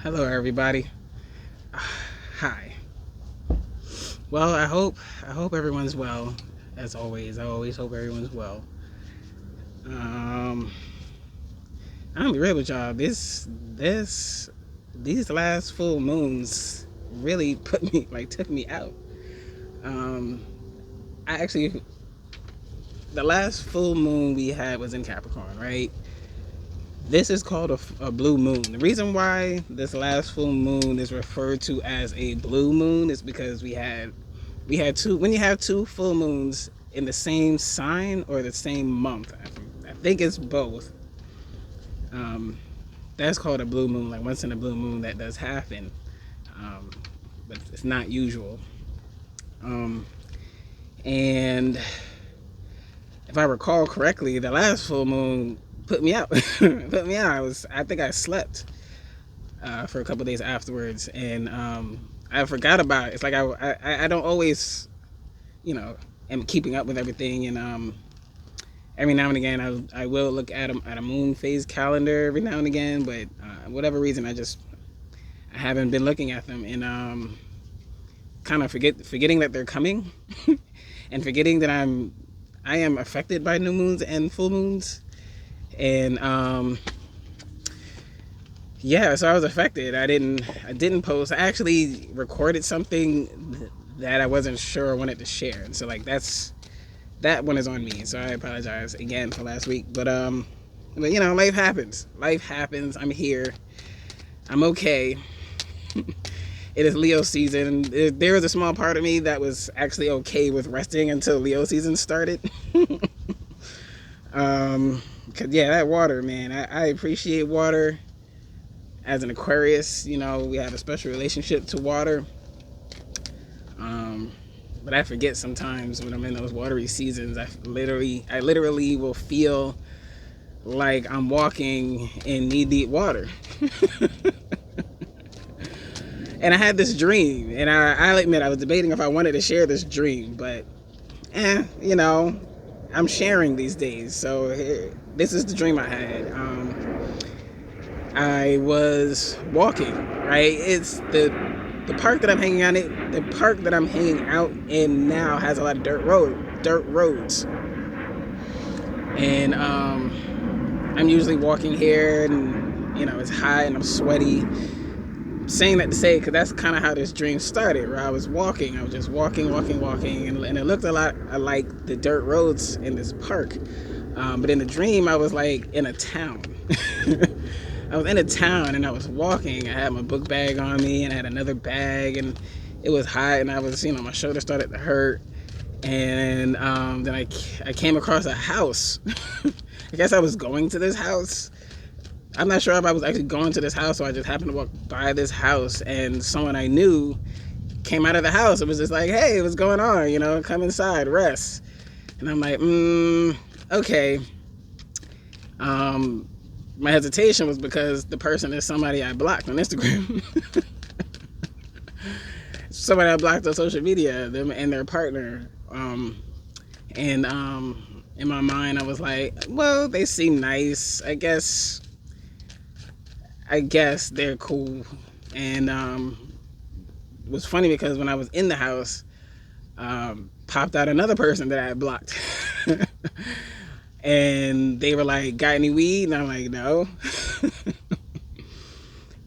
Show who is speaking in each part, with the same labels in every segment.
Speaker 1: Hello, everybody. Hi. Well, I hope everyone's well. As always, I always hope everyone's well. Um, I'm gonna be real with y'all. These last full moons really took me out. Um, I actually, the last full moon we had was in Capricorn, right? This is called a blue moon. The reason why this last full moon is referred to as a blue moon is because we had two. When you have two full moons in the same sign or the same month, I think it's both. Um, that's called a blue moon. Like once in a blue moon, that does happen, um, but it's not usual. Um, and if I recall correctly, the last full moon put me out. Put me out. I think I slept for a couple days afterwards, and I forgot about it. It's like I don't always, am keeping up with everything, and every now and again I will look at a moon phase calendar every now and again, but whatever reason I haven't been looking at them, and kind of forgetting that they're coming, and forgetting that I am affected by new moons and full moons, and yeah, so I was affected. I didn't post. I actually recorded something that I wasn't sure I wanted to share, and so like that one is on me. So I apologize again for last week, but life happens. Life happens. I'm here. I'm okay. It is Leo season. There was a small part of me that was actually okay with resting until Leo season started. 'Cause yeah, that water, man. I appreciate water. As an Aquarius, we have a special relationship to water. But I forget sometimes when I'm in those watery seasons. I literally will feel like I'm walking in knee-deep water. And I had this dream, and I'll admit I was debating if I wanted to share this dream, but I'm sharing these days. So this is the dream I had. I was walking, right? It's the park that I'm hanging out in. The park that I'm hanging out in now has a lot of dirt roads, and I'm usually walking here, and it's hot and I'm sweaty. Saying that to say, because that's kind of how this dream started. Where I was walking, I was just walking, and it looked a lot like the dirt roads in this park. But in the dream, I was like in a town. I was in a town and I was walking. I had my book bag on me and I had another bag, and it was hot, and I was, my shoulder started to hurt. And then I came across a house. I guess I was going to this house. I'm not sure if I was actually going to this house or I just happened to walk by this house, and someone I knew came out of the house. It was just like, hey, what's going on? Come inside, rest. And I'm like, okay. My hesitation was because the person is somebody I blocked on Instagram. Somebody I blocked on social media, them and their partner. In my mind, I was like, well, they seem nice. I guess they're cool. And it was funny because when I was in the house, popped out another person that I had blocked. And they were like, got any weed? And I'm like, no.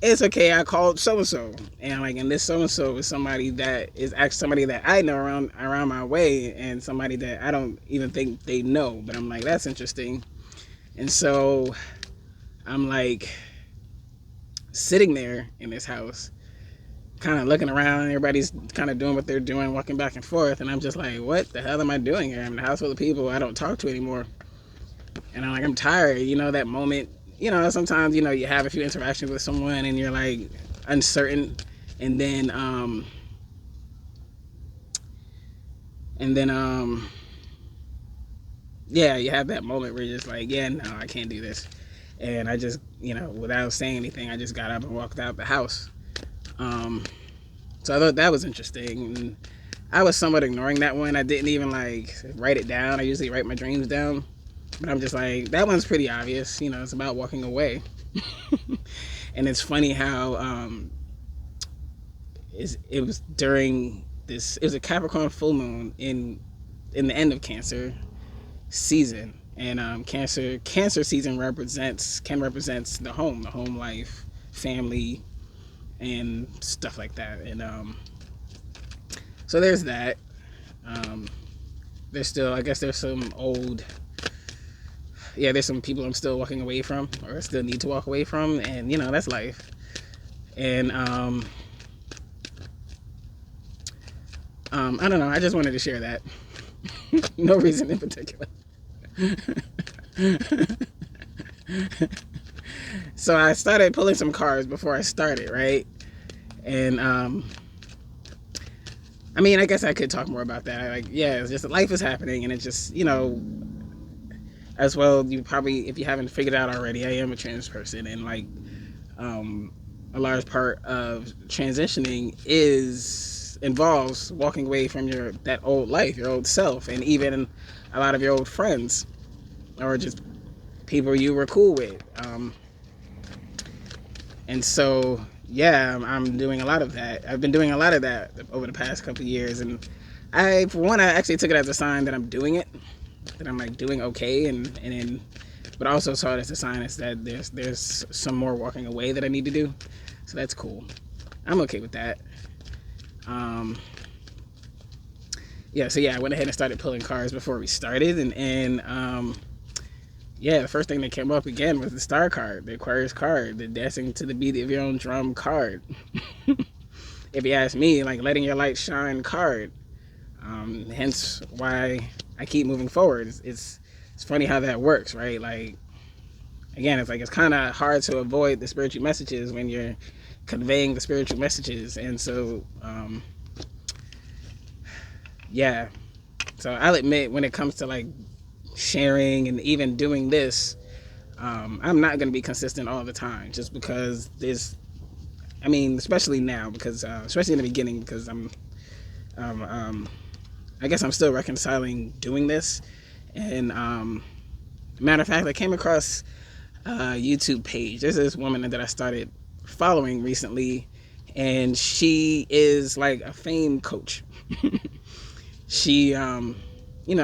Speaker 1: It's okay, I called so-and-so. And this so-and-so is somebody that is actually somebody that I know around my way, and somebody that I don't even think they know. But I'm like, that's interesting. And so I'm like sitting there in this house, kind of looking around. Everybody's kind of doing what they're doing, walking back and forth. And I'm just like, what the hell am I doing here? I'm in a house full of people I don't talk to anymore. And I'm tired. That moment, sometimes, you have a few interactions with someone and you're like uncertain. And then, yeah, you have that moment where you're just like, yeah, no, I can't do this. And I just, without saying anything, I just got up and walked out the house. So I thought that was interesting. And I was somewhat ignoring that one. I didn't even write it down. I usually write my dreams down. But I'm just like, that one's pretty obvious. It's about walking away. And it's funny how it was during this. It was a Capricorn full moon in the end of Cancer season, and Cancer season represents the home life, family, and stuff like that. And so there's that. There's still, I guess, there's some old. Yeah, there's some people I'm still walking away from, or still need to walk away from, and that's life. And I don't know. I just wanted to share that. No reason in particular. So I started pulling some cards before I started, right? And I mean, I guess I could talk more about that. Like, yeah, it's just life is happening, and it's just, as well, you probably, if you haven't figured out already, I am a trans person, and like a large part of transitioning involves walking away from that old life, your old self, and even a lot of your old friends, or just people you were cool with. And so, yeah, I'm doing a lot of that. I've been doing a lot of that over the past couple of years, and I actually took it as a sign that I'm doing it, that I'm like doing okay, but also saw it as a sign that there's some more walking away that I need to do. So that's cool. I'm okay with that. Yeah, so yeah, I went ahead and started pulling cards before we started, and yeah, the first thing that came up again was the star card, the Aquarius card, the dancing to the beat of your own drum card. If you ask me, like letting your light shine card. Hence why I keep moving forward. It's funny how that works, right? Like, again, it's kind of hard to avoid the spiritual messages when you're conveying the spiritual messages, and so yeah. So I'll admit, when it comes to like sharing and even doing this, I'm not going to be consistent all the time, just because especially now, because especially in the beginning, because I guess I'm still reconciling doing this. And matter of fact, I came across a YouTube page. There's this woman that I started following recently, and she is like a fame coach. She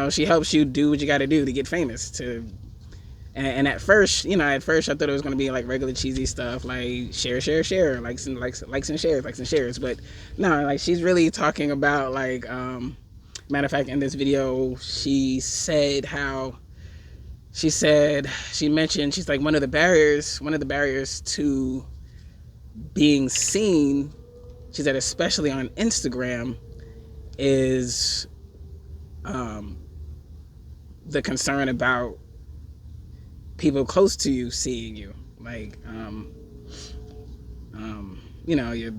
Speaker 1: she helps you do what you got to do to get famous. And at first I thought it was going to be like regular cheesy stuff, like share, likes and shares. But no, like, she's really talking about, like, matter of fact, in this video, she mentioned, she's like, one of the barriers to being seen, she said, especially on Instagram, is the concern about people close to you seeing you, like your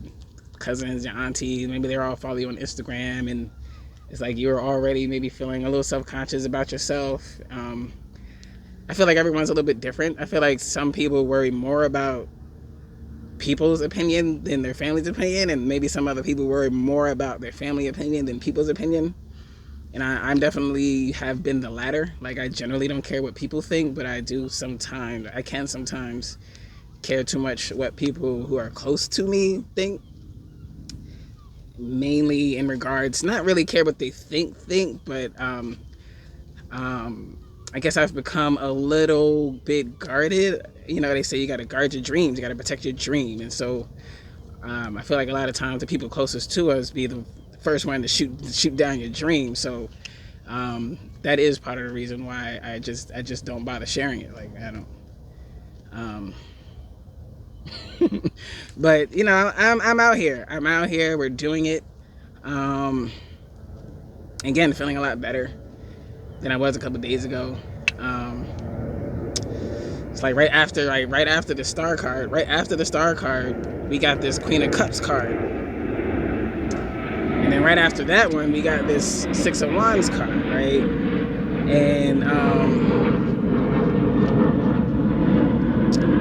Speaker 1: cousins, your aunties, maybe they're all follow you on Instagram, and it's like you're already maybe feeling a little self-conscious about yourself. I feel like everyone's a little bit different. I feel like some people worry more about people's opinion than their family's opinion, and maybe some other people worry more about their family opinion than people's opinion. And I'm definitely have been the latter. Like, I generally don't care what people think, but I can sometimes care too much what people who are close to me think. Mainly in regards, not really care what they think, but I guess I've become a little bit guarded. They say you got to guard your dreams, you got to protect your dream. And so I feel like a lot of times the people closest to us be the first one to shoot down your dream. So that is part of the reason why I just don't bother sharing it. Like, I don't. But I'm out here. We're doing it. Again, feeling a lot better than I was a couple days ago. It's like right after the star card, we got this Queen of Cups card. And then right after that one, we got this Six of Wands card, right? And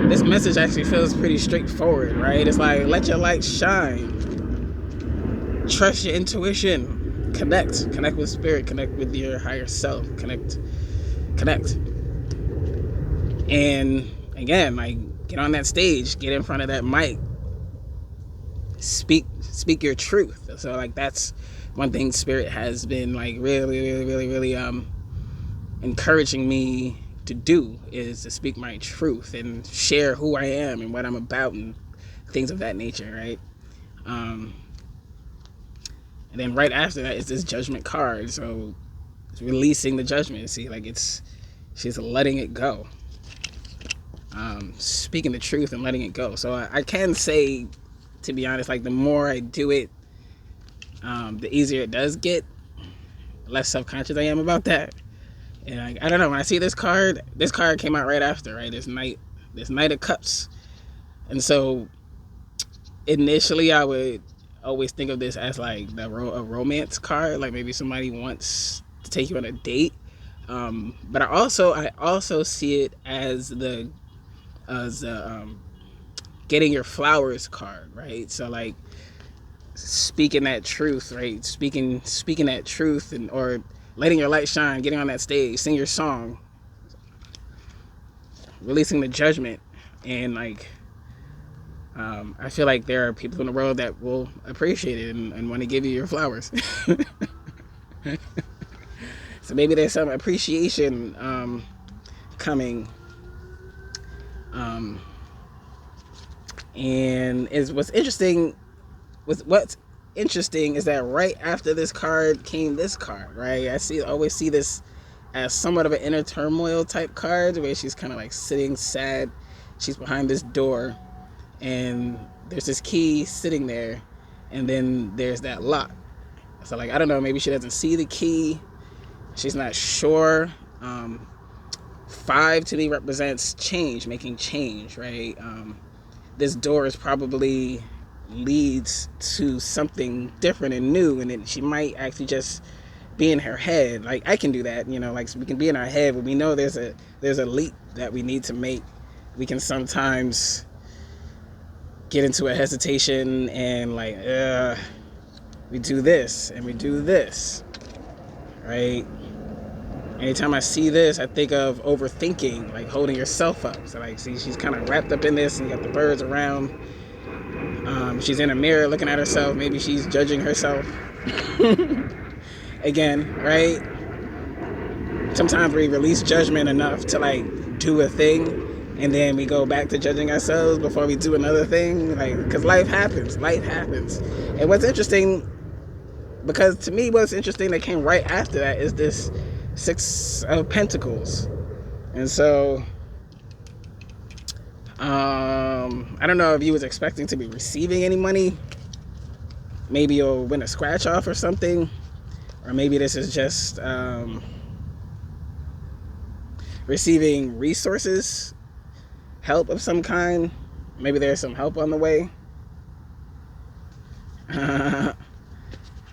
Speaker 1: this message actually feels pretty straightforward, right? It's like, let your light shine. Trust your intuition. Connect with spirit. Connect with your higher self. Connect. And again, like, get on that stage, get in front of that mic, speak your truth. So like that's one thing Spirit has been like really encouraging me to do, is to speak my truth and share who I am and what I'm about and things of that nature, right? And then right after that is this judgment card. So it's releasing the judgment. See, like she's letting it go. Speaking the truth and letting it go. So I can say, to be honest, like the more I do it, the easier it does get. The less self-conscious I am about that. And I don't know, when I see this card came out right after, right? This Knight of Cups. And so initially I would always think of this as like a romance card, like maybe somebody wants to take you on a date. But I also see it as the getting your flowers card, right? So like speaking that truth, right? Speaking that truth, and or letting your light shine, getting on that stage, sing your song, releasing the judgment. And like I feel like there are people in the world that will appreciate it and want to give you your flowers. So maybe there's some appreciation coming. And what's interesting is that right after this card came this card, right? I always see this as somewhat of an inner turmoil type card, where she's kind of like sitting sad. She's behind this door, and there's this key sitting there, and then there's that lock. So like, I don't know, maybe she doesn't see the key. She's not sure. 5 to me represents change, making change, right? This door is probably leads to something different and new, and she might actually just be in her head. Like I can do that, like we can be in our head, but we know there's a leap that we need to make. We can sometimes get into a hesitation and like we do this and we do this, right? Anytime I see this, I think of overthinking, like holding yourself up. So like, see, she's kind of wrapped up in this, and you got the birds around. She's in a mirror looking at herself. Maybe she's judging herself. Again, right? Sometimes we release judgment enough to like do a thing, and then we go back to judging ourselves before we do another thing. Like, because life happens. And what's interesting, because to me what's interesting that came right after that is this 6 of Pentacles. And so I don't know if you was expecting to be receiving any money. Maybe you'll win a scratch off or something, or maybe this is just receiving resources, help of some kind. Maybe there's some help on the way.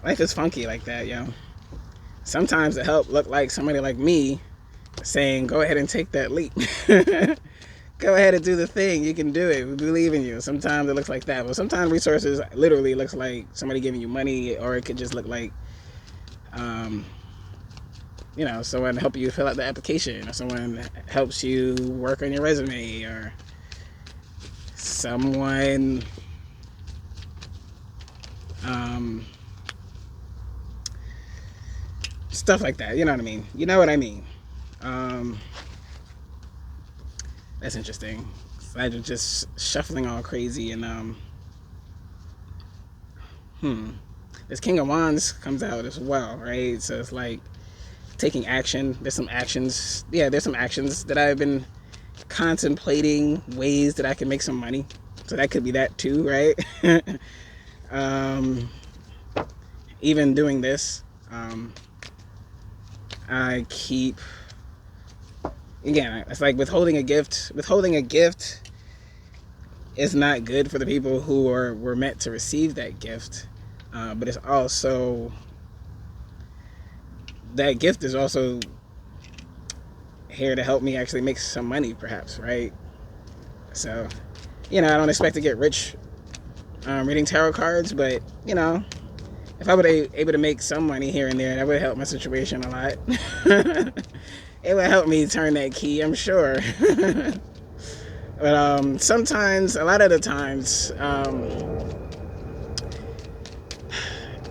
Speaker 1: Life is funky like that, yo. Sometimes the help look like somebody like me saying, go ahead and take that leap. Go ahead and do the thing. You can do it. We believe in you. Sometimes it looks like that. But sometimes resources literally looks like somebody giving you money, or it could just look like, someone help you fill out the application, or someone helps you work on your resume, or someone stuff like that. You know what I mean? You know what I mean? That's interesting. So I was just shuffling all crazy, and this King of Wands comes out as well, right? So it's like taking action. There's some actions that I've been contemplating, ways that I can make some money. So that could be that too, right? Even doing this, I keep, again, it's like withholding a gift. Withholding a gift is not good for the people who were meant to receive that gift. But it's also, that gift is also here to help me actually make some money, perhaps, right? So, I don't expect to get rich reading tarot cards, but, if I were able to make some money here and there, that would help my situation a lot. It would help me turn that key, I'm sure. But sometimes, a lot of the times,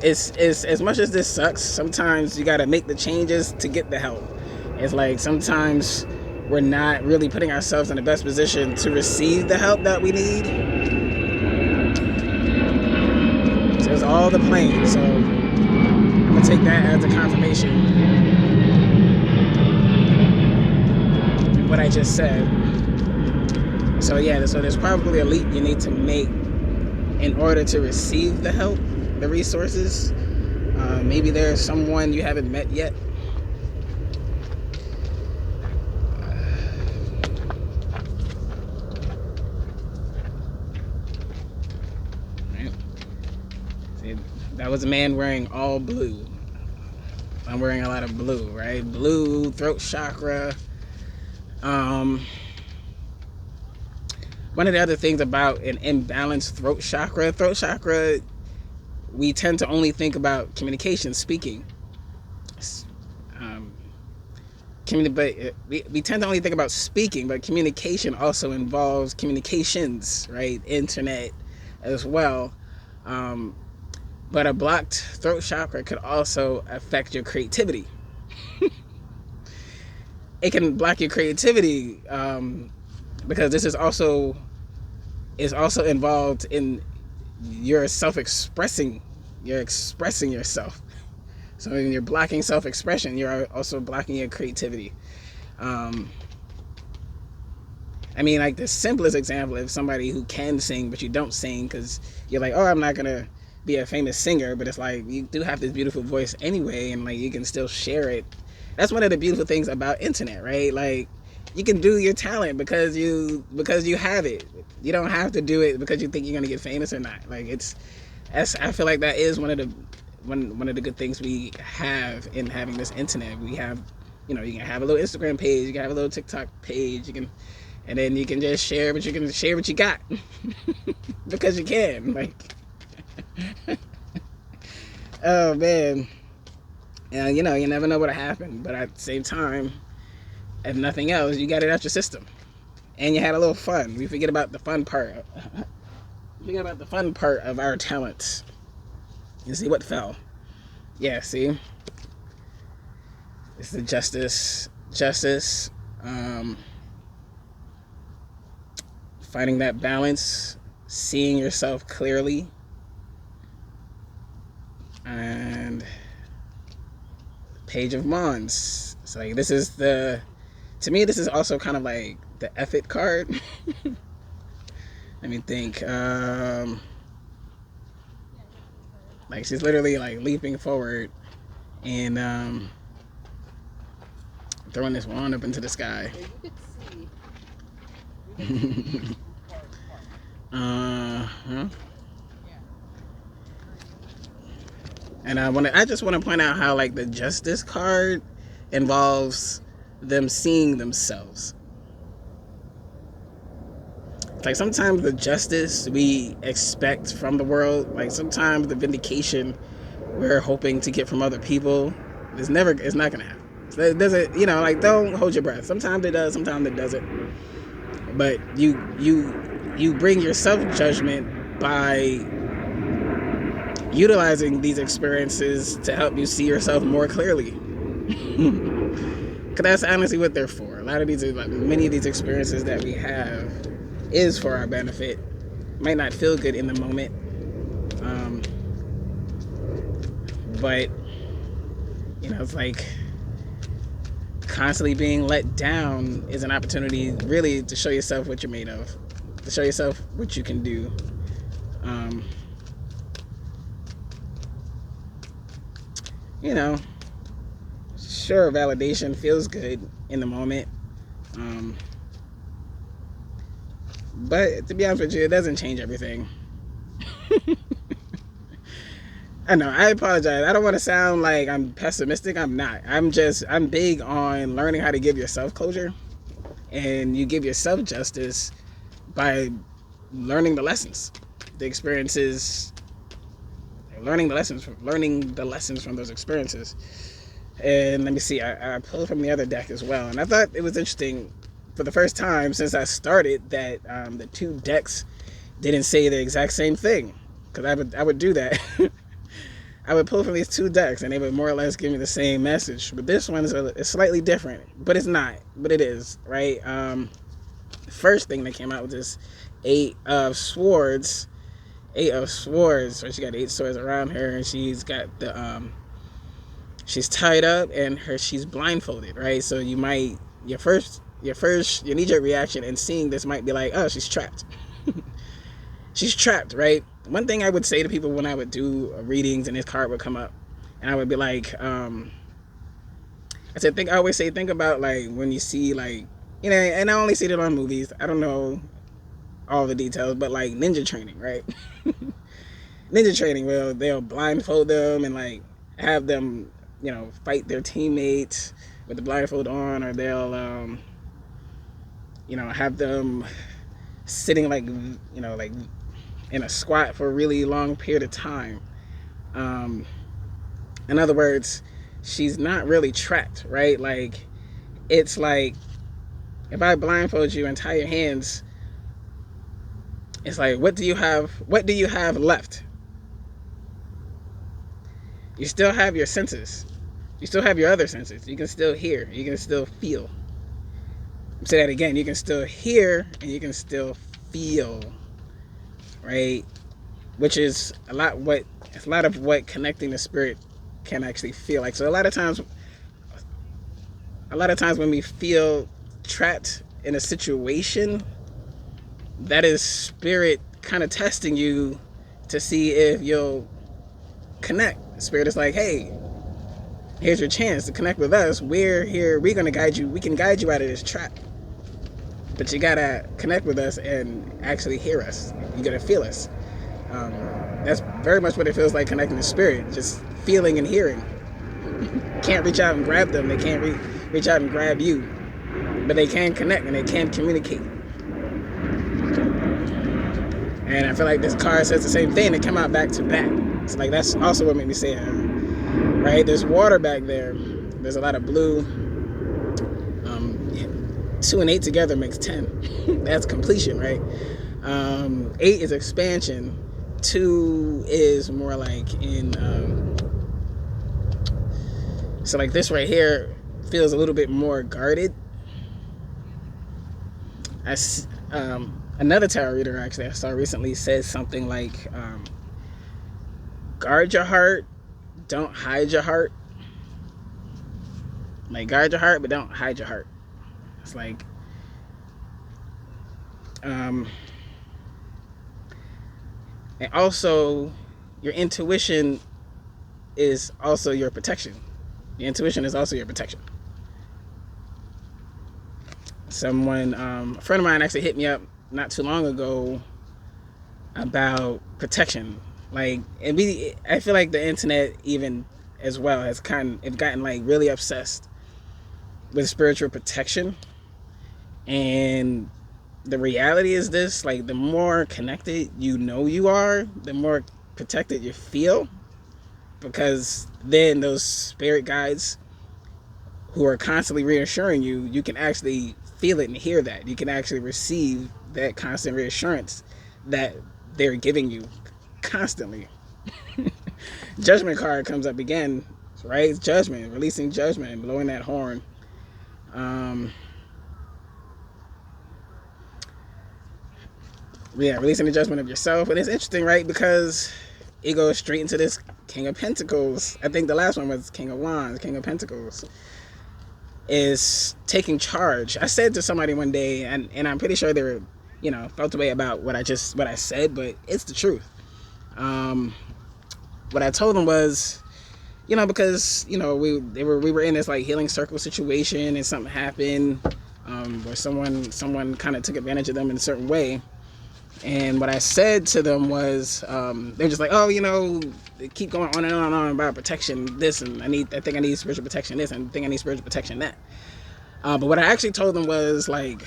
Speaker 1: it's as much as this sucks. Sometimes you got to make the changes to get the help. It's like sometimes we're not really putting ourselves in the best position to receive the help that we need. So it's all the planes. So I'm gonna take that as a confirmation of what I just said. So yeah, so there's probably a leap you need to make in order to receive the help, the resources. Maybe there's someone you haven't met yet. Right. See, that was a man wearing all blue. I'm wearing a lot of blue, right? Blue, throat chakra. One of the other things about an imbalanced throat chakra, we tend to only think about communication, speaking. But we tend to only think about speaking, but communication also involves communications, right? Internet as well. But a blocked throat chakra could also affect your creativity. It can block your creativity because this is also involved in your self-expressing. You're expressing yourself. So when you're blocking self-expression, you're also blocking your creativity. I mean, like the simplest example of somebody who can sing, but you don't sing because you're like, oh, I'm not going to be a famous singer, but it's like you do have this beautiful voice anyway, and like you can still share it. That's one of the beautiful things about internet, right? Like you can do your talent because you have it. You don't have to do it because you think you're going to get famous or not. Like I feel like that is one of the good things we have in having this internet. We have, you can have a little Instagram page, you can have a little TikTok page, and then you can just share, but you can share what you got because you can. Like, oh man, you never know what'll happen. But at the same time, if nothing else, you got it out your system, and you had a little fun. We forget about the fun part. Forget about the fun part of our talents. You see what fell? Yeah, see? It's the justice. Finding that balance, seeing yourself clearly, and Page of Wands. So like to me, this is also kind of like the effort card. Let me think. Like she's literally like leaping forward and throwing this wand up into the sky. And I just want to point out how like the Justice card involves them seeing themselves. Like sometimes the justice we expect from the world, like sometimes the vindication we're hoping to get from other people, it's not gonna happen. So it doesn't, like don't hold your breath. Sometimes it does, sometimes it doesn't. But you bring your self-judgment by utilizing these experiences to help you see yourself more clearly. Because that's honestly what they're for. Many of these experiences that we have is for our benefit. Might not feel good in the moment, but it's like constantly being let down is an opportunity really to show yourself what you're made of, to show yourself what you can do. Sure, validation feels good in the moment, but to be honest with you, it doesn't change everything. I know, I apologize. I don't want to sound like I'm pessimistic. I'm not. I'm big on learning how to give yourself closure, and you give yourself justice by learning the lessons, the experiences, learning the lessons from those experiences. And let me see, I pulled from the other deck as well, and I thought it was interesting for the first time since I started that the two decks didn't say the exact same thing, because I would do that. I would pull from these two decks and they would more or less give me the same message. But this one is slightly different, but it's not, but it is, right? The first thing that came out was this Eight of Swords. Eight of Swords. So she got 8 swords around her, and she's got the she's tied up and she's blindfolded, right? So you might your knee-jerk reaction and seeing this might be like, oh, she's trapped. She's trapped, right? One thing I would say to people when I would do readings and this card would come up, and I would be like, I always say, think about like when you see like, you know, and I only see it on movies. I don't know all the details, but like ninja training, right? Ninja training, well, they'll blindfold them and like have them, you know, fight their teammates with the blindfold on, or they'll, you know, have them sitting like, you know, like in a squat for a really long period of time. In other words, she's not really trapped, right? Like, it's like if I blindfold you and tie your hands, it's like, what do you have left? You still have your senses. You still have your other senses. You can still hear. You can still feel. I'll say that again. You can still hear and you can still feel, right? Which is a lot of what connecting the spirit can actually feel like. So a lot of times when we feel trapped in a situation, that is spirit kind of testing you to see if you'll connect. Spirit is like, hey, here's your chance to connect with us. We're here. We're going to guide you. We can guide you out of this trap. But you got to connect with us and actually hear us. You got to feel us. That's very much what it feels like connecting to spirit. Just feeling and hearing. Can't reach out and grab them. They can't reach out and grab you. But they can connect and they can communicate. And I feel like this card says the same thing. They come out back to back. So like that's also what made me say it. Right? There's water back there. There's a lot of blue. 2 and 8 together makes 10. That's completion, right? 8 is expansion. 2 is more like in... so like this right here feels a little bit more guarded. Another tarot reader actually I saw recently said something like, guard your heart, don't hide your heart. Like, guard your heart, but don't hide your heart. It's like, and also your intuition is also your protection. Your intuition is also your protection. A friend of mine actually hit me up not too long ago about protection. Like, I feel like the internet even as well has gotten like really obsessed with spiritual protection. And the reality is this, like, the more connected you know you are, the more protected you feel, because then those spirit guides who are constantly reassuring you, you can actually feel it and hear that. You can actually receive that constant reassurance that they're giving you constantly. Judgment card comes up again, right? It's judgment, releasing judgment and blowing that horn. Releasing the judgment of yourself. And it's interesting, right? Because it goes straight into this King of Pentacles. I think the last one was King of Wands. King of Pentacles is taking charge. I said to somebody one day, and I'm pretty sure they were, felt the way about what I said, but it's the truth. What I told them was, because, we were in this like healing circle situation and something happened, where someone kind of took advantage of them in a certain way. And what I said to them was, they're just like, oh, they keep going on and on and on about protection, this, and I think I need spiritual protection, this, and I think I need spiritual protection, that. But what I actually told them was, like,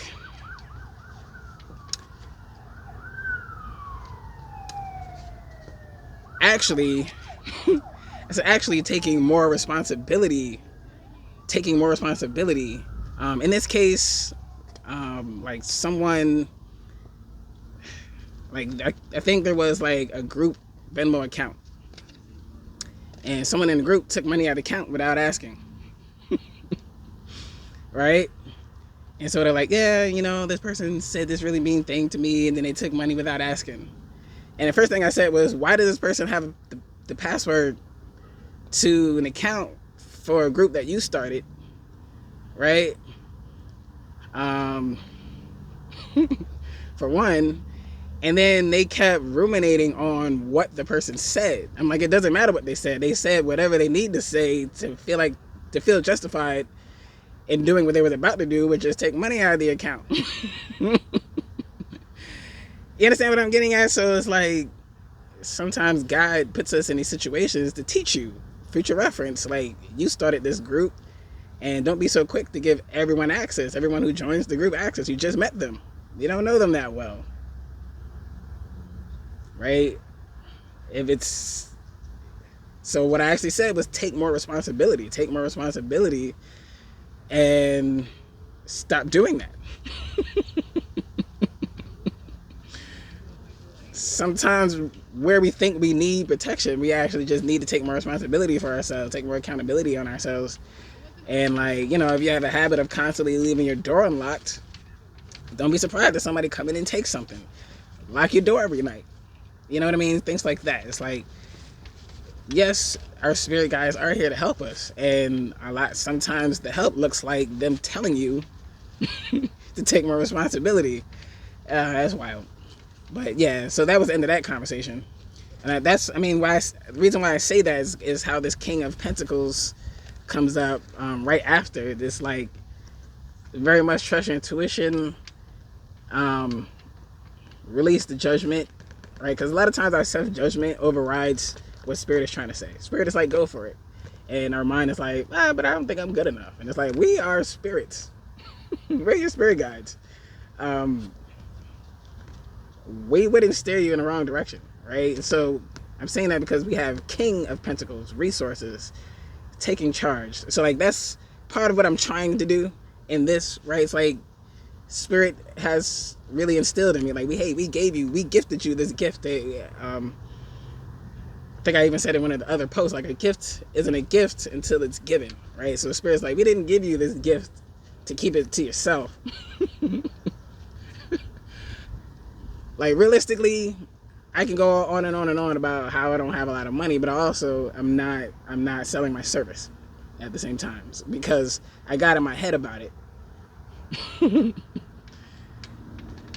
Speaker 1: it's actually taking more responsibility. In this case, Like someone, like I think there was like a group Venmo account, and someone in the group took money out of the account without asking, right? And so they're like, yeah, you know, this person said this really mean thing to me, and then they took money without asking. And the first thing I said was, why does this person have the password to an account for a group that you started, right? For one. And then they kept ruminating on what the person said. I'm like, it doesn't matter what they said. They said whatever they need to say to feel justified in doing what they were about to do, which is take money out of the account. You understand what I'm getting at? So it's like, sometimes God puts us in these situations to teach you, future reference. Like, you started this group, and don't be so quick to give everyone access, everyone who joins the group access. You just met them. You don't know them that well. Right? So what I actually said was take more responsibility, and stop doing that. Sometimes where we think we need protection, we actually just need to take more responsibility for ourselves, take more accountability on ourselves. And like, you know, if you have a habit of constantly leaving your door unlocked, don't be surprised if somebody come in and take something. Lock your door every night. You know what I mean? Things like that. It's like, yes, our spirit guides are here to help us. And sometimes the help looks like them telling you to take more responsibility. That's wild. But yeah, so that was the end of that conversation. And the reason why I say that is how this King of Pentacles comes up right after this, like, very much trust your intuition, release the judgment, right? Because a lot of times our self-judgment overrides what Spirit is trying to say. Spirit is like, go for it. And our mind is like, but I don't think I'm good enough. And it's like, we are spirits. We're your spirit guides. We wouldn't steer you in the wrong direction, right? So I'm saying that because we have King of Pentacles, resources, taking charge. So like, that's part of what I'm trying to do in this, right? It's like Spirit has really instilled in me, like, we gifted you this gift. I think I even said in one of the other posts, like, a gift isn't a gift until it's given, right? So Spirit's like, we didn't give you this gift to keep it to yourself. Like, realistically, I can go on and on and on about how I don't have a lot of money, but I'm not selling my service at the same time, because I got in my head about it.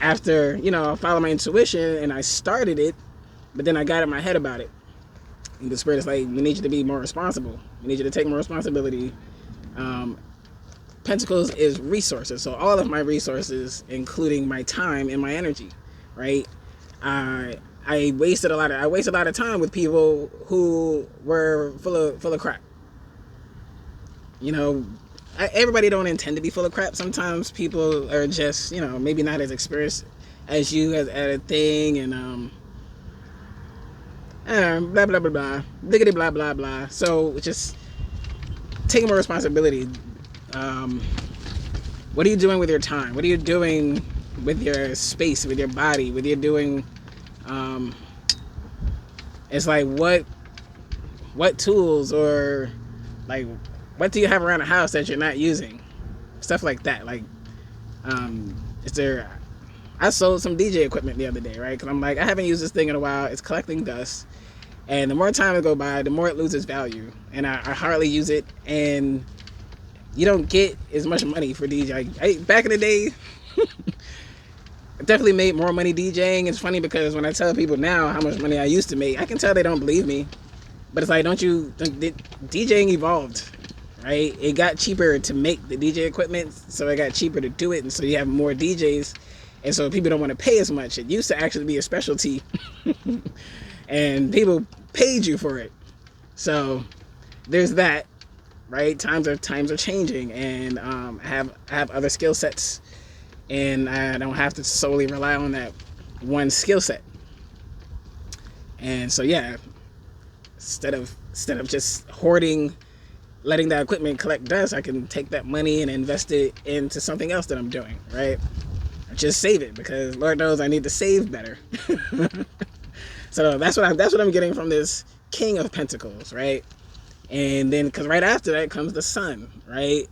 Speaker 1: After, you know, I followed my intuition and I started it, but then I got in my head about it. And the Spirit is like, we need you to be more responsible. We need you to take more responsibility. Pentacles is resources. So all of my resources, including my time and my energy, right? I wasted a lot of time with people who were full of crap. You know, everybody don't intend to be full of crap. Sometimes people are just, you know, maybe not as experienced as you at a thing, and blah blah blah blah, diggity blah blah blah. So just taking more responsibility. What are you doing with your time? What are you doing with your space, with your body? What are you doing? It's like, what tools, or like, what do you have around the house that you're not using? Stuff like that. Like, I sold some DJ equipment the other day, right? Because I'm like, I haven't used this thing in a while. It's collecting dust. And the more time it go by, the more it loses value. And I hardly use it. And you don't get as much money for DJ. Back in the day, I definitely made more money DJing. It's funny because when I tell people now how much money I used to make, I can tell they don't believe me. But it's like, DJing evolved, right? It got cheaper to make the DJ equipment, so it got cheaper to do it, and so you have more DJs, and so people don't want to pay as much. It used to actually be a specialty, and people paid you for it. So there's that, right? Times are changing, and I have other skill sets, and I don't have to solely rely on that one skill set. And so yeah, instead of just hoarding letting that equipment collect dust, I can take that money and invest it into something else that I'm doing, right? Or just save it, because Lord knows I need to save better. So that's what I'm getting from this King of Pentacles, right? And then, because right after that comes the Sun, right?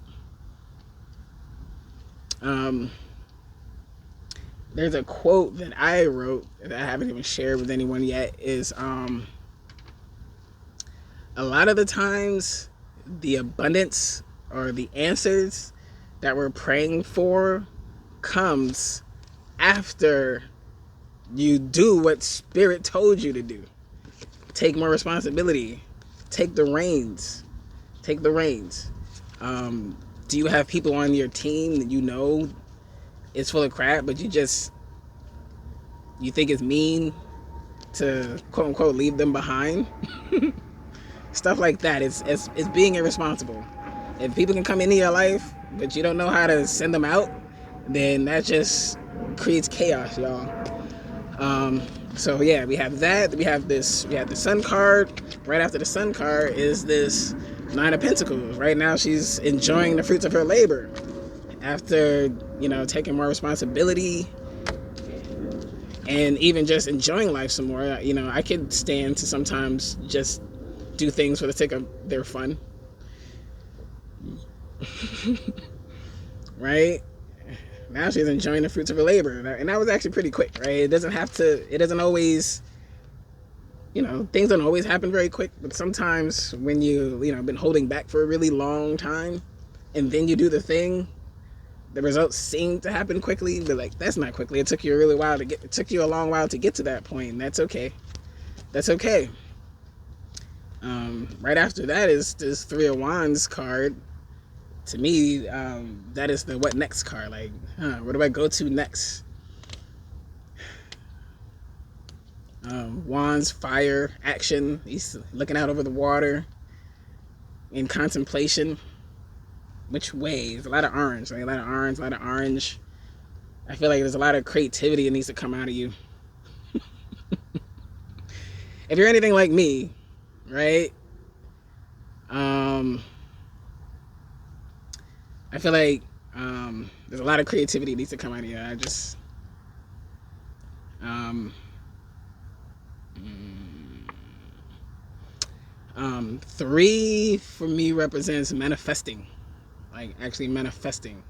Speaker 1: There's a quote that I wrote that I haven't even shared with anyone yet. Is a lot of the times the abundance or the answers that we're praying for comes after you do what Spirit told you to do. Take more responsibility. Take the reins. Take the reins. Do you have people on your team that you know is full of crap, but you think it's mean to quote unquote leave them behind? Stuff like that. It's being irresponsible. If people can come into your life, but you don't know how to send them out, then that just creates chaos, y'all. So yeah, we have that. We have the Sun card. Right after the Sun card is this Nine of Pentacles. Right now she's enjoying the fruits of her labor. After, taking more responsibility and even just enjoying life some more, I could stand to sometimes just do things for the sake of their fun. Right? Now she's enjoying the fruits of her labor. And that was actually pretty quick, right? It doesn't always, things don't always happen very quick, but sometimes when been holding back for a really long time and then you do the thing, the results seem to happen quickly, but like, that's not quickly. It took you a long while to get to that point, and that's okay. That's okay. Right after that is this Three of Wands card. To me, that is the what next card. Like, where do I go to next? Wands, fire, action. He's looking out over the water in contemplation. Which way? There's a lot of orange. Like, a lot of orange. I feel like there's a lot of creativity that needs to come out of you. If you're anything like me, right? I feel like there's a lot of creativity that needs to come out of you. Three for me represents manifesting. Like, actually manifesting.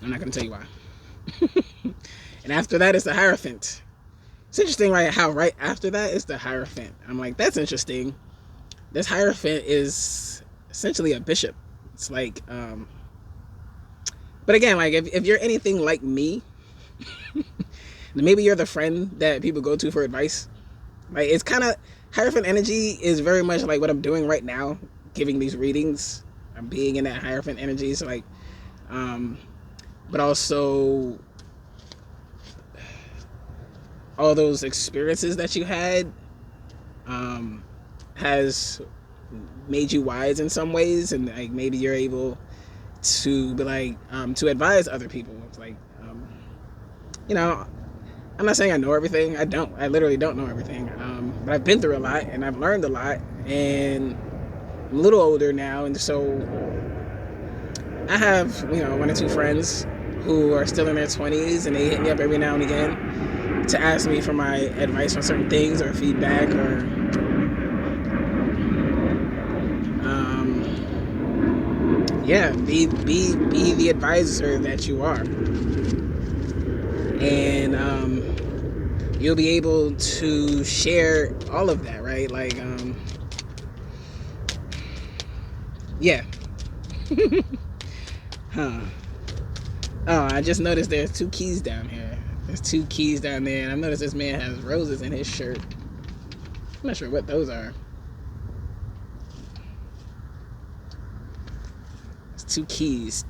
Speaker 1: I'm not going to tell you why. And after that is the Hierophant. It's interesting, right? How right after that is the Hierophant. I'm like, that's interesting. This Hierophant is essentially a bishop. It's like, but again, like, if you're anything like me, maybe you're the friend that people go to for advice. Like, it's kind of, Hierophant energy is very much like what I'm doing right now, giving these readings. I'm being in that Hierophant energy. So like, but also all those experiences that you had has made you wise in some ways, and like maybe you're able to be like to advise other people. It's like, I'm not saying I know everything. I don't. I literally don't know everything. But I've been through a lot, and I've learned a lot, and I'm a little older now, and so I have, one or two friends who are still in their 20s, and they hit me up every now and again to ask me for my advice on certain things or feedback or be the advisor that you are. And you'll be able to share all of that, right? Like, Oh, I just noticed there's two keys down here. There's two keys down there, and I noticed this man has roses in his shirt. I'm not sure what those are. It's two keys.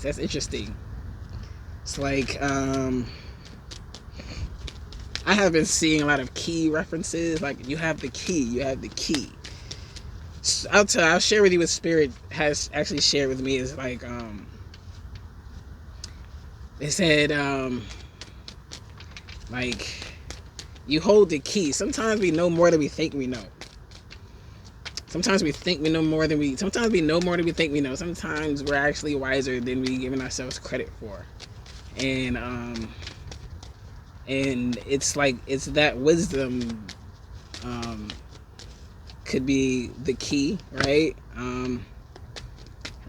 Speaker 1: That's interesting. It's like, I have been seeing a lot of key references. Like, you have the key. So I'll share with you what Spirit has actually shared with me. Is like, they said, like, you hold the key. Sometimes we know more than we think we know. Sometimes we think we know more than we. Sometimes we know more than we think we know. Sometimes we're actually wiser than we giving ourselves credit for. And it's like it's that wisdom could be the key, right?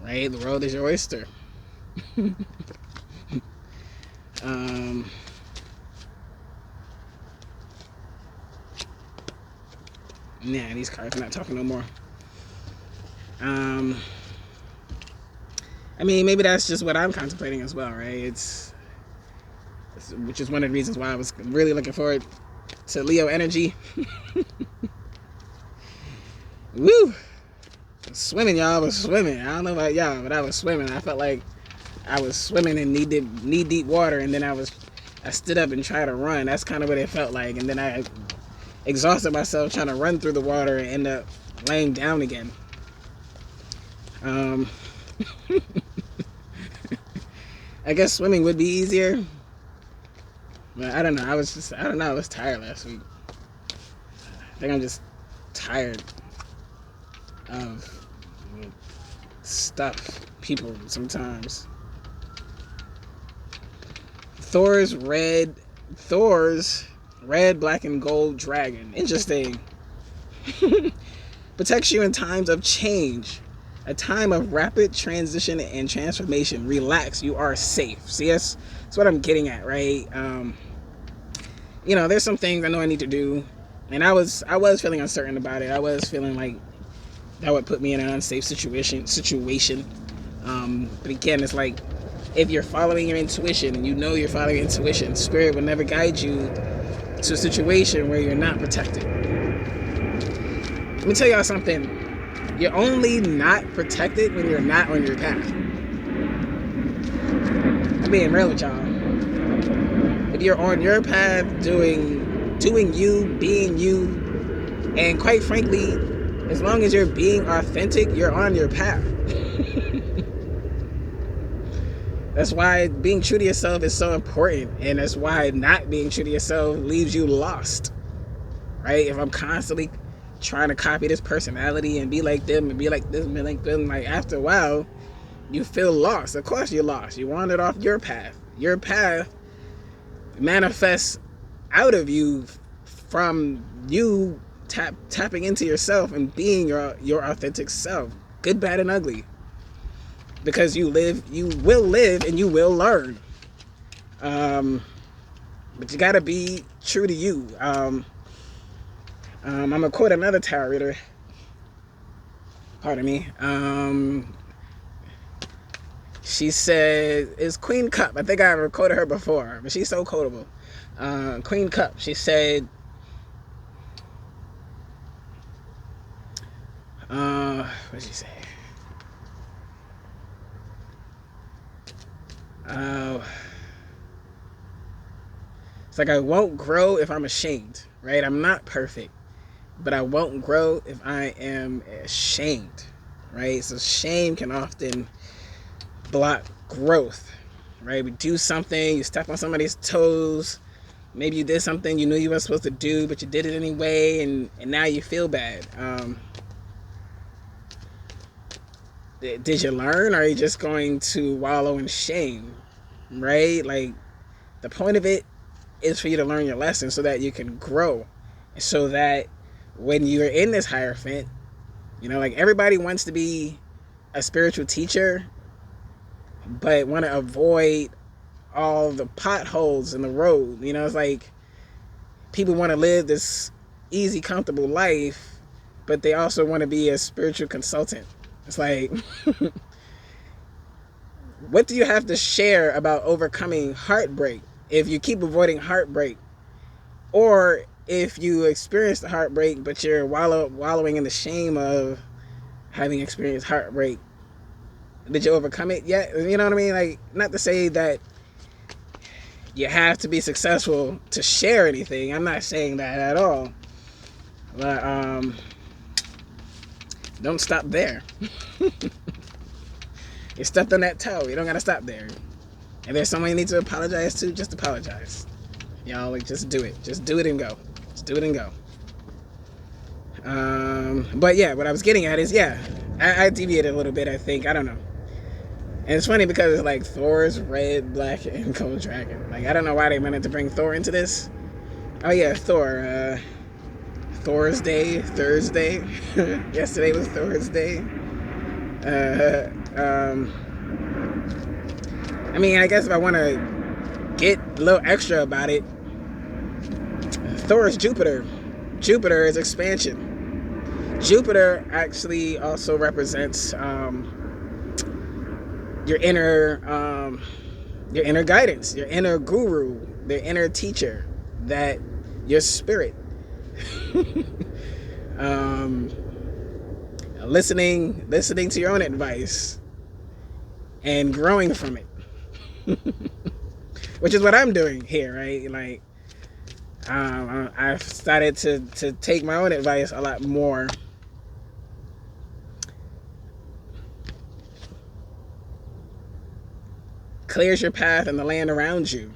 Speaker 1: Right, the world is your oyster. Nah, these cards are not talking no more. I mean, maybe that's just what I'm contemplating as well, right? It's which is one of the reasons why I was really looking forward to Leo energy. Woo! Swimming, y'all. I was swimming. I don't know about y'all, but I was swimming. I felt like I was swimming in knee-deep water, and then I stood up and tried to run. That's kind of what it felt like. And then I exhausted myself trying to run through the water and end up laying down again. I guess swimming would be easier. But I don't know. I was tired last week. I think I'm just tired of stuff, people sometimes. Thor's red, black, and gold dragon. Interesting. Protects you in times of change. A time of rapid transition and transformation. Relax, you are safe. See, that's what I'm getting at, right? There's some things I know I need to do, and I was feeling uncertain about it. I was feeling like that would put me in an unsafe situation. But again, it's like if you're following your intuition, and you know you're following your intuition, Spirit will never guide you to a situation where you're not protected. Let me tell y'all something. You're only not protected when you're not on your path. I'm being real with y'all. If you're on your path doing you, being you, and quite frankly, as long as you're being authentic, you're on your path. That's why being true to yourself is so important, and that's why not being true to yourself leaves you lost. Right? If I'm constantly trying to copy this personality and be like them and be like this and be like them, like after a while, you feel lost. Of course you're lost. You wandered off your path. Your path manifests out of you from you tapping into yourself and being your authentic self, good, bad, and ugly. Because you will live, and you will learn. But you gotta be true to you. I'm gonna quote another tarot reader. Pardon me. She said, it's Queen Cup. I think I quoted her before, but she's so quotable. Queen Cup. She said, what did she say? It's like I won't grow if I'm ashamed, right? I'm not perfect, but I won't grow if I am ashamed, right? So shame can often block growth, right? We do something, you step on somebody's toes, maybe you did something you knew you weren't supposed to do, but you did it anyway, and now you feel bad. Did you learn, or are you just going to wallow in shame, right? Like, the point of it is for you to learn your lesson so that you can grow, so that when you're in this Hierophant, like everybody wants to be a spiritual teacher, but want to avoid all the potholes in the road. It's like people want to live this easy, comfortable life, but they also want to be a spiritual consultant. It's like, what do you have to share about overcoming heartbreak if you keep avoiding heartbreak? Or if you experience the heartbreak, but you're wallowing in the shame of having experienced heartbreak. Did you overcome it yet? You know what I mean? Like, not to say that you have to be successful to share anything. I'm not saying that at all. But don't stop there. You stepped on that toe. You don't gotta stop there. If there's someone you need to apologize to, just apologize. Y'all, like, just do it. Just do it and go. Just do it and go. But yeah, what I was getting at is, yeah, I deviated a little bit, I think. I don't know. And it's funny because it's like Thor's red, black, and gold dragon. Like, I don't know why they wanted to bring Thor into this. Oh yeah, Thor. Thor's Day, Thursday. Yesterday was Thor's Day. Uh, um, I mean, I guess if I want to get a little extra about it, Thor is Jupiter. Jupiter is expansion. Jupiter actually also represents your inner guidance, your inner guru, the inner teacher, that your spirit. Listening to your own advice and growing from it, which is what I'm doing here, right? Like, I've started to take my own advice a lot more. Clears your path and the land around you.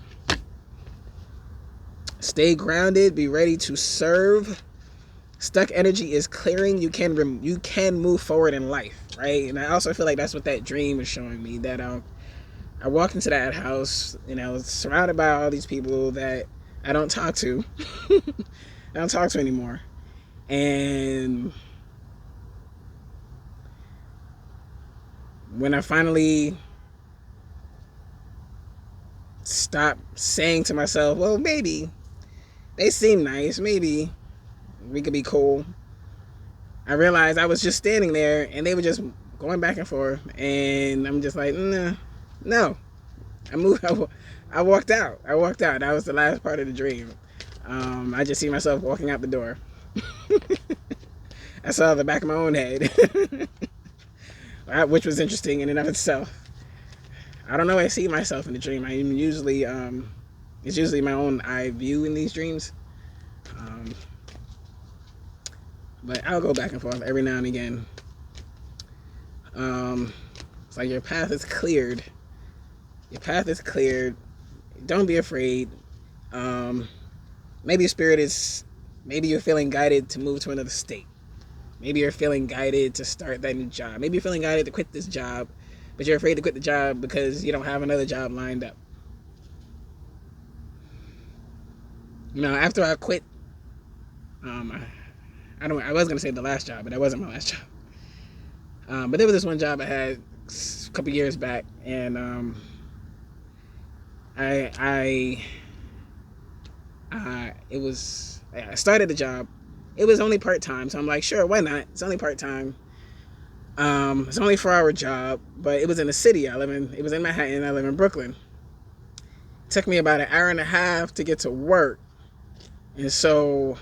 Speaker 1: Stay grounded. Be ready to serve. Stuck energy is clearing. You can move forward in life, right? And I also feel like that's what that dream is showing me. That I walked into that house, surrounded by all these people that I don't talk to. I don't talk to anymore. And when I finally stopped saying to myself, well, maybe they seem nice, maybe we could be cool, I realized I was just standing there and they were just going back and forth, and I'm just like, no. I moved. I walked out. That was the last part of the dream. I just see myself walking out the door. I saw the back of my own head, which was interesting in and of itself. I don't know. I see myself in the dream. I'm usually, it's usually my own eye view in these dreams. But I'll go back and forth every now and again. It's like your path is cleared. Your path is cleared. Don't be afraid. Maybe you're feeling guided to move to another state. Maybe you're feeling guided to start that new job. Maybe you're feeling guided to quit this job, but you're afraid to quit the job because you don't have another job lined up. After I quit, I was gonna say the last job, but that wasn't my last job. But there was this one job I had a couple years back, and I started the job. It was only part-time, so I'm like, sure, why not? It's only part-time. It's only a 4-hour job, but it was in the city. It was in Manhattan. I live in Brooklyn. It took me about an hour and a half to get to work. And so,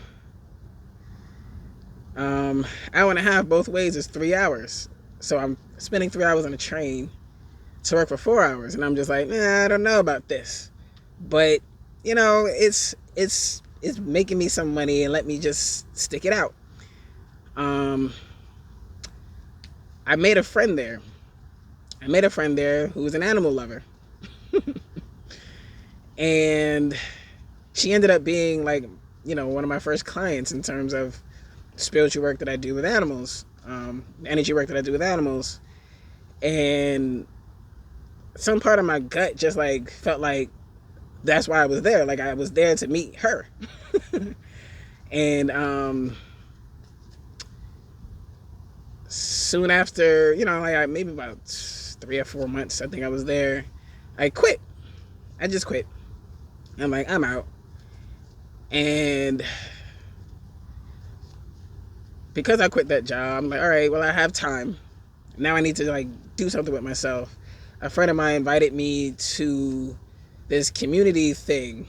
Speaker 1: hour and a half both ways is 3 hours. So I'm spending 3 hours on a train to work for 4 hours. And I'm just like, I don't know about this. But, it's making me some money, and let me just stick it out. I made a friend there who was an animal lover. And she ended up being one of my first clients in terms of spiritual work that I do with animals, energy work that I do with animals. And some part of my gut just felt like that's why I was there. Like, I was there to meet her. And soon after, maybe about 3 or 4 months, I think I was there, I quit. I just quit. I'm like, I'm out. And because I quit that job, I'm like, all right, well, I have time. Now I need to do something with myself. A friend of mine invited me to this community thing.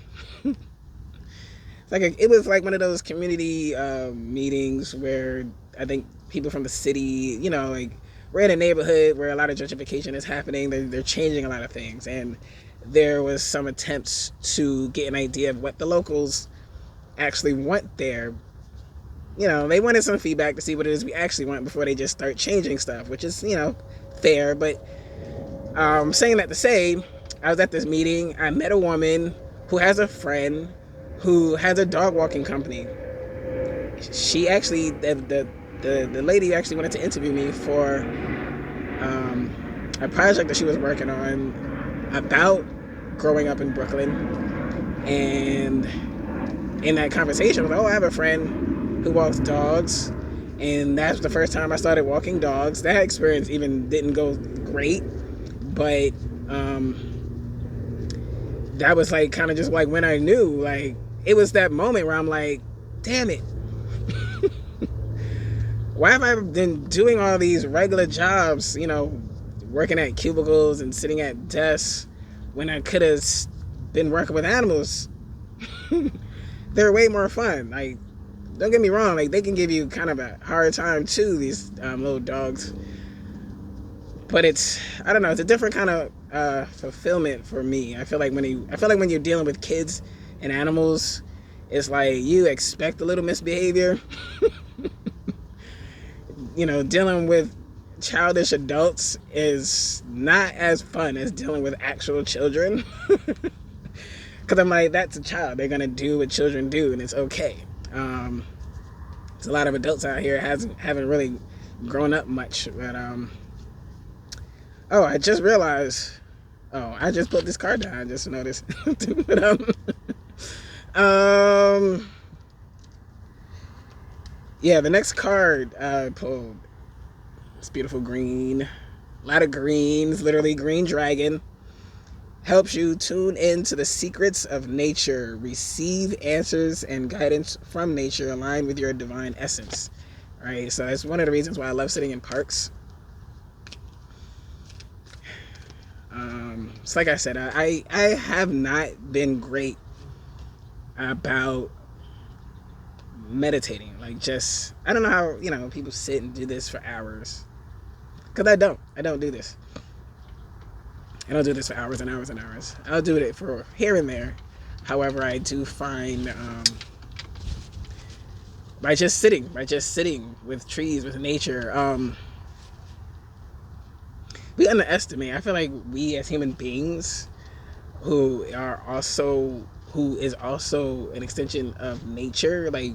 Speaker 1: It was like one of those community meetings where I think people from the city, we're in a neighborhood where a lot of gentrification is happening. They're changing a lot of things. And there was some attempts to get an idea of what the locals actually want there. They wanted some feedback to see what it is we actually want before they just start changing stuff, which is, fair. But saying that to say, I was at this meeting. I met a woman who has a friend who has a dog walking company. she actually, the lady who actually wanted to interview me for a project that she was working on about growing up in Brooklyn. And in that conversation, I was like, oh, I have a friend who walks dogs. And that's the first time I started walking dogs. That experience even didn't go great. But that was like kind of just like when I knew, like, it was that moment where I'm like, damn it. Why have I been doing all these regular jobs, working at cubicles and sitting at desks when I could have been working with animals? They're way more fun. Like, don't get me wrong, like, they can give you kind of a hard time too, these little dogs. But I don't know, it's a different kind of fulfillment for me. I feel like when you're dealing with kids and animals, it's like you expect a little misbehavior. Dealing with childish adults is not as fun as dealing with actual children. Because I'm like, that's a child. They're going to do what children do, and it's okay. There's a lot of adults out here haven't really grown up much. But, I just realized, I just put this card down. I just noticed. But, yeah, the next card I pulled, it's beautiful green. A lot of greens, literally green dragon. Helps you tune into the secrets of nature, receive answers and guidance from nature aligned with your divine essence. All right, so it's one of the reasons why I love sitting in parks. It's like I said, I have not been great about meditating. Like, just, I don't know how, people sit and do this for hours. Because I don't do this. I don't do this for hours and hours and hours. I'll do it for here and there. However, I do find by just sitting with trees, with nature, we underestimate. I feel like we as human beings, who is also an extension of nature, like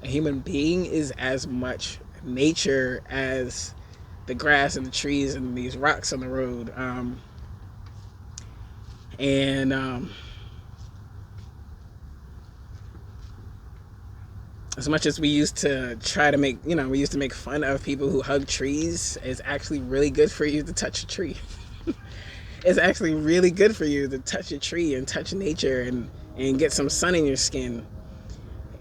Speaker 1: a human being is as much nature as the grass and the trees and these rocks on the road. As much as we used to try to make fun of people who hug trees, it's actually really good for you to touch a tree. It's actually really good for you to touch a tree and touch nature and get some sun in your skin.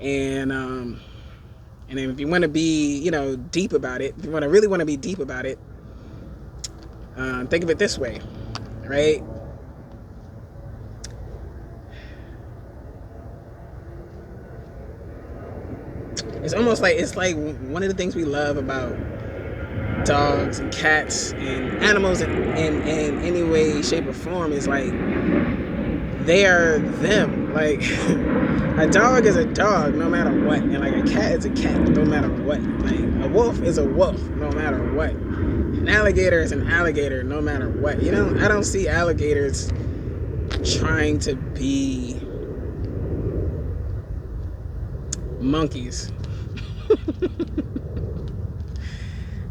Speaker 1: And then if you want to be, deep about it, if you really want to be deep about it, think of it this way, right? It's like one of the things we love about dogs and cats and animals in any way, shape, or form is like they are them. Like a dog is a dog no matter what, and like a cat is a cat no matter what. Like a wolf is a wolf no matter what. An alligator is an alligator no matter what. I don't see alligators trying to be monkeys.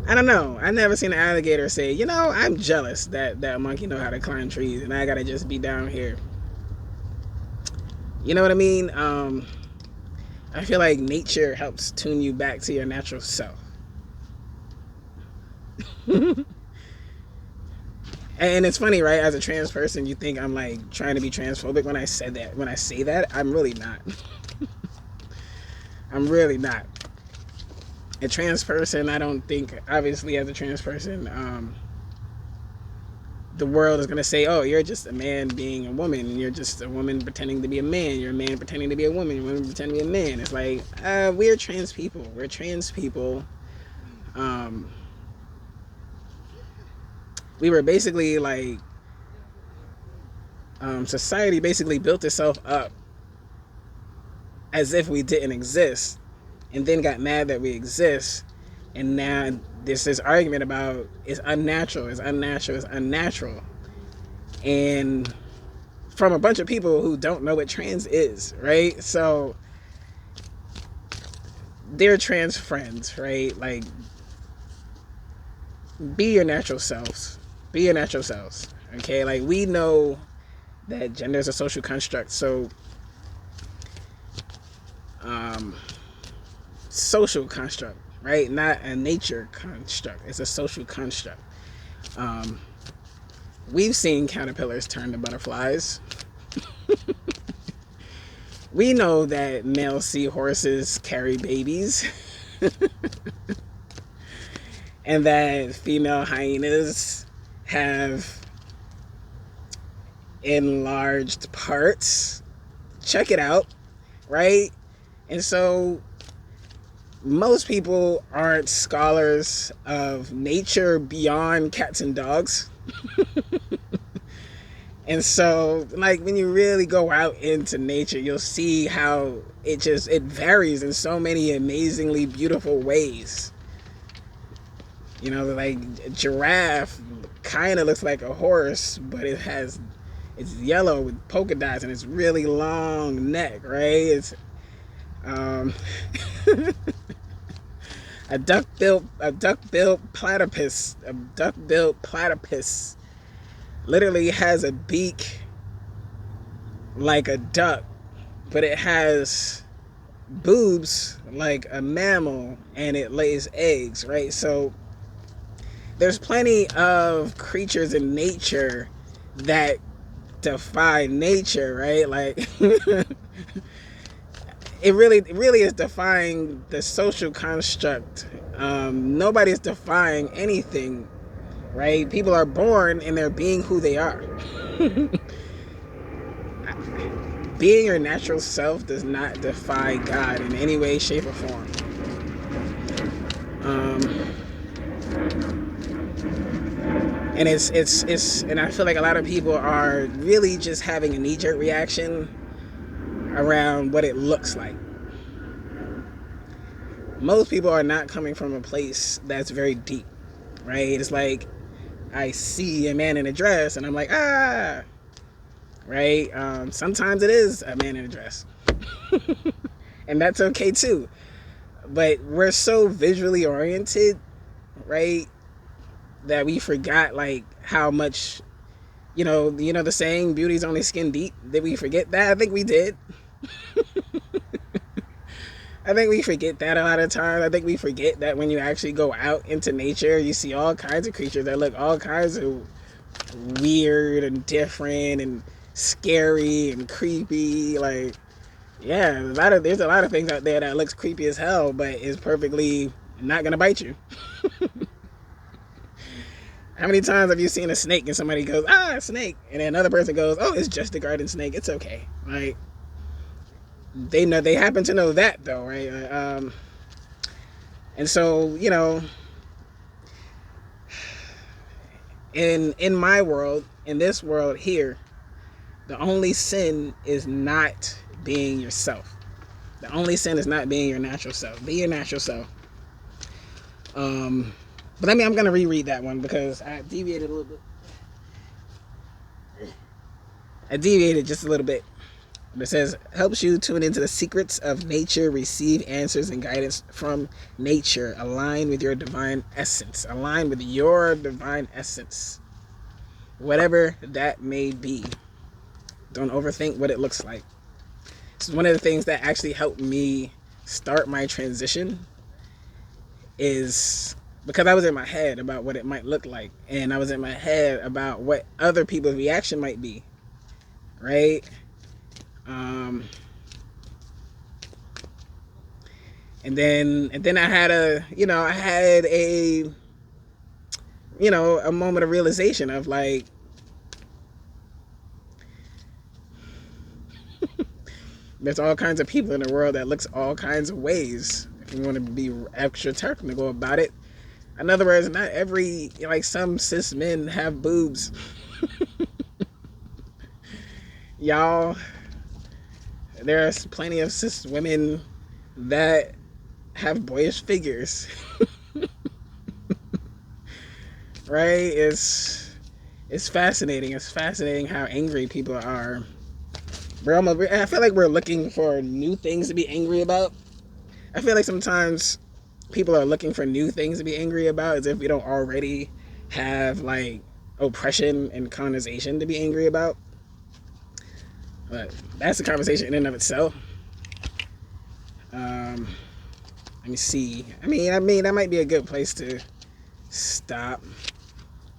Speaker 1: I don't know. I never seen an alligator say, I'm jealous that monkey know how to climb trees and I gotta just be down here. You know what I mean? I feel like nature helps tune you back to your natural self. And it's funny, right? As a trans person, you think I'm like trying to be transphobic when I say that. I'm really not. I'm really not. A trans person, I don't think, obviously as a trans person, the world is going to say, oh, you're just a man being a woman. You're just a woman pretending to be a man. You're a man pretending to be a woman. You're a woman pretending to be a man. It's like, we're trans people. We're trans people. We were basically like, society basically built itself up as if we didn't exist, and then got mad that we exist, and now there's this argument about it's unnatural, and from a bunch of people who don't know what trans is, right? So dear trans friends, right? Like, be your natural selves. Be your natural selves. Okay? Like, we know that gender is a social construct, so social construct, right? Not a nature construct. It's a social construct. We've seen caterpillars turn to butterflies. We know that male seahorses carry babies. And that female hyenas have enlarged parts. Check it out, right? And so most people aren't scholars of nature beyond cats and dogs. And so, like, when you really go out into nature, you'll see how it varies in so many amazingly beautiful ways. You know, like a giraffe kind of looks like a horse, but it's yellow with polka dots and it's really long neck, right? It's a duck-billed platypus literally has a beak like a duck, but it has boobs like a mammal and it lays eggs, right? So there's plenty of creatures in nature that defy nature, right? Like it really is defying the social construct. Nobody's defying anything, right? People are born and they're being who they are. Being your natural self does not defy God in any way, shape, or form. And and I feel like a lot of people are really just having a knee-jerk reaction around what it looks like. Most people are not coming from a place that's very deep, right? It's like, I see a man in a dress and I'm like, ah, right? Sometimes it is a man in a dress. And that's okay too. But we're so visually oriented, right, that we forgot like how much, you know the saying, beauty's only skin deep. Did we forget that? I think we did. I think we forget that a lot of times. I think we forget that when you actually go out into nature, you see all kinds of creatures that look all kinds of weird and different and scary and creepy. Like, yeah, there's a lot of things out there that looks creepy as hell, but is perfectly not gonna bite you. How many times have you seen a snake and somebody goes, ah, snake, and then another person goes, oh, it's just a garden snake, it's okay. Like, they happen to know that though, right? And so, in my world, in this world here, the only sin is not being yourself. The only sin is not being your natural self. Be your natural self. But I'm going to reread that one because I deviated a little bit. I deviated just a little bit. It says, helps you tune into the secrets of nature, receive answers and guidance from nature, align with your divine essence. Align with your divine essence. Whatever that may be. Don't overthink what it looks like. This is one of the things that actually helped me start my transition, is because I was in my head about what it might look like, and I was in my head about what other people's reaction might be, right? And then I had a moment of realization of like, there's all kinds of people in the world that looks all kinds of ways. If you want to be extra technical about it, in other words, not every, like, some cis men have boobs. Y'all, there's plenty of cis women that have boyish figures. Right? It's fascinating. It's fascinating how angry people are. I feel like we're looking for new things to be angry about. I feel like sometimes people are looking for new things to be angry about, as if we don't already have like oppression and colonization to be angry about. But that's a conversation in and of itself. Let me see. I mean, that might be a good place to stop.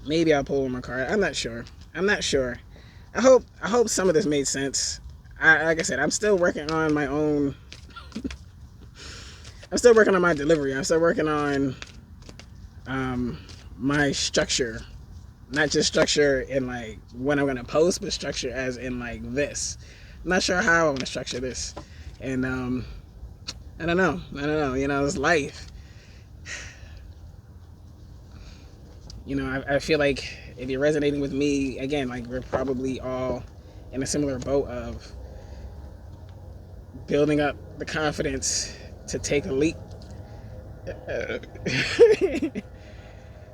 Speaker 1: Maybe I'll pull one more card. I'm not sure. I hope some of this made sense. Like I said, I'm still working on my own. I'm still working on my delivery. I'm still working on my structure. Not just structure in like when I'm gonna post, but structure as in like this. I'm not sure how I want to structure this, and I don't know. You know, it's life. You know, I feel like if you're resonating with me, again, like we're probably all in a similar boat of building up the confidence to take a leap.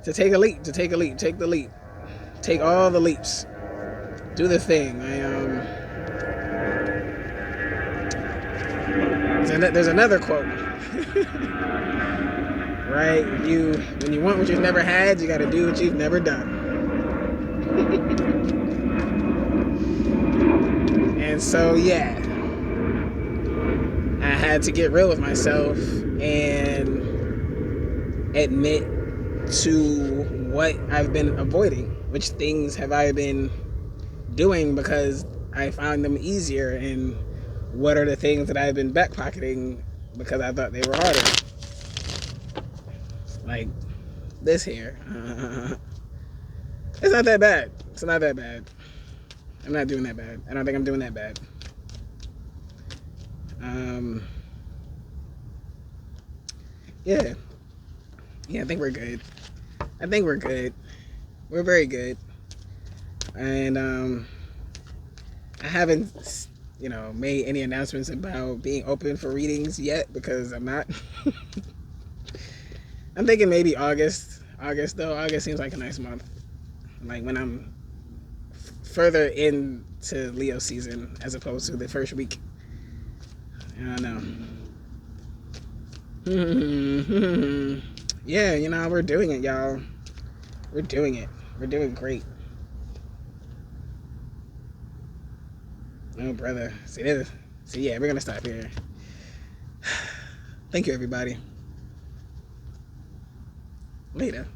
Speaker 1: To take the leap. Take all the leaps. Do the thing. There's another quote. Right? When you want what you've never had, you gotta do what you've never done. And so yeah, I had to get real with myself and admit to what I've been avoiding. Which things have I been doing because I found them easier, and what are the things that I've been backpocketing because I thought they were harder. Like this here. It's not that bad. It's not that bad. I'm not doing that bad. I don't think I'm doing that bad. Yeah. Yeah, I think we're good. We're very good. And I haven't, made any announcements about being open for readings yet because I'm not. I'm thinking maybe August. August seems like a nice month. Like when I'm further into Leo season as opposed to the first week. I don't know. Yeah, we're doing it, y'all. We're doing it. We're doing great. Oh, brother. See, yeah, we're going to stop here. Thank you, everybody. Later.